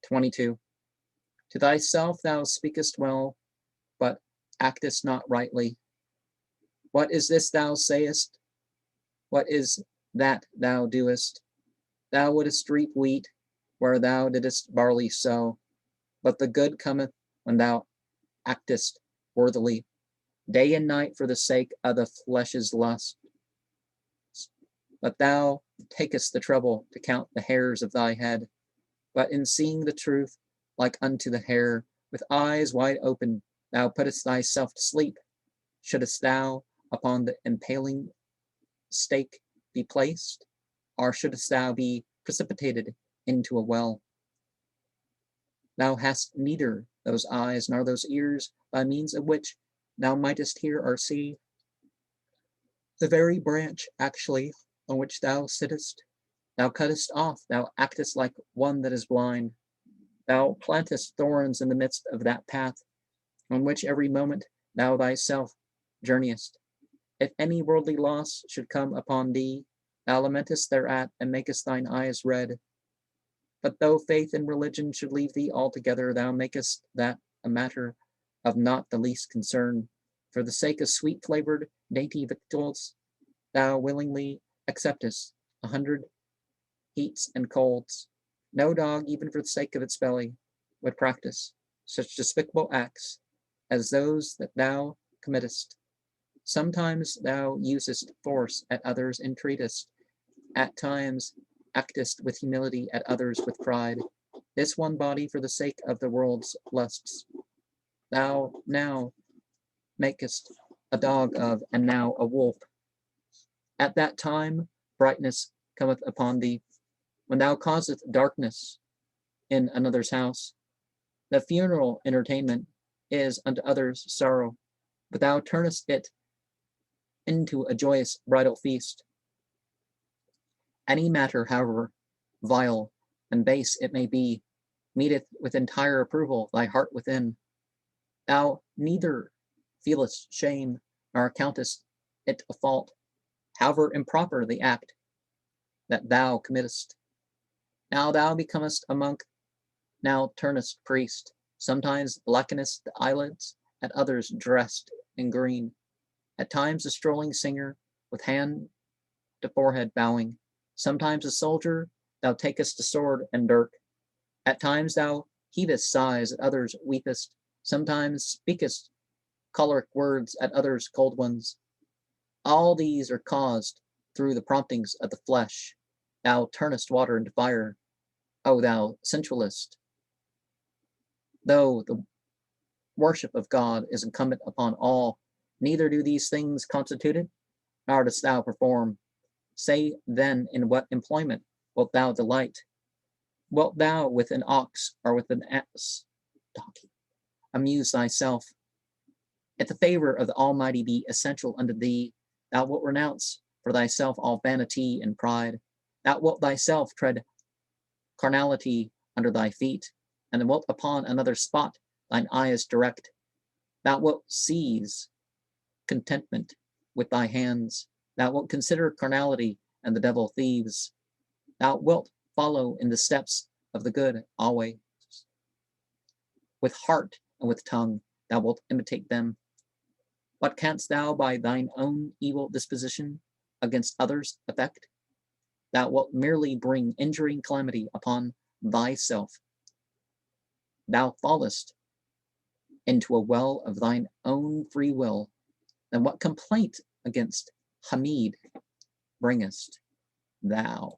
22. To thyself thou speakest well, but actest not rightly. What is this thou sayest? What is that thou doest? Thou wouldest reap wheat where thou didst barley sow, but the good cometh when thou actest worthily, day and night for the sake of the flesh's lust. But thou takest the trouble to count the hairs of thy head, but in seeing the truth, like unto the hare, with eyes wide open, thou puttest thyself to sleep. Shouldest thou upon the impaling stake be placed, or shouldest thou be precipitated into a well? Thou hast neither those eyes nor those ears, by means of which thou mightest hear or see. The very branch, actually, on which thou sittest, thou cuttest off, thou actest like one that is blind. Thou plantest thorns in the midst of that path, on which every moment thou thyself journeyest. If any worldly loss should come upon thee, thou lamentest thereat, and makest thine eyes red. But though faith and religion should leave thee altogether, thou makest that a matter of not the least concern. For the sake of sweet-flavored, dainty victuals, thou willingly acceptest 100 heats and colds. No dog, even for the sake of its belly, would practice such despicable acts as those that thou committest. Sometimes thou usest force, at others entreatest, at times actest with humility, at others with pride. This one body for the sake of the world's lusts thou now makest a dog of, and now a wolf. At that time brightness cometh upon thee, when thou causest darkness in another's house. The funeral entertainment is unto others sorrow, but thou turnest it into a joyous bridal feast. Any matter, however vile and base it may be, meeteth with entire approval thy heart within. Thou neither feelest shame, nor countest it a fault, however improper the act that thou committest. Now thou becomest a monk, now turnest priest, sometimes blackenest the eyelids, at others dressed in green, at times a strolling singer, with hand to forehead bowing, sometimes a soldier, thou takest a sword and dirk, at times thou heavest sighs, at others weepest, sometimes speakest choleric words, at others cold ones. All these are caused through the promptings of the flesh. Thou turnest water into fire, O thou sensualist. Though the worship of God is incumbent upon all, neither do these things constitute it, nor dost thou perform. Say then, in what employment wilt thou delight? Wilt thou with an ox or with an ass, donkey, amuse thyself? If the favor of the Almighty be essential unto thee, thou wilt renounce for thyself all vanity and pride. Thou wilt thyself tread carnality under thy feet, and wilt upon another spot thine eyes direct. Thou wilt seize contentment with thy hands. Thou wilt consider carnality and the devil thieves. Thou wilt follow in the steps of the good always. With heart and with tongue thou wilt imitate them. What canst thou by thine own evil disposition against others effect? Thou wilt merely bring injury and calamity upon thyself. Thou fallest into a well of thine own free will. Then what complaint against ዄABDUL ḥamīd bringest thou?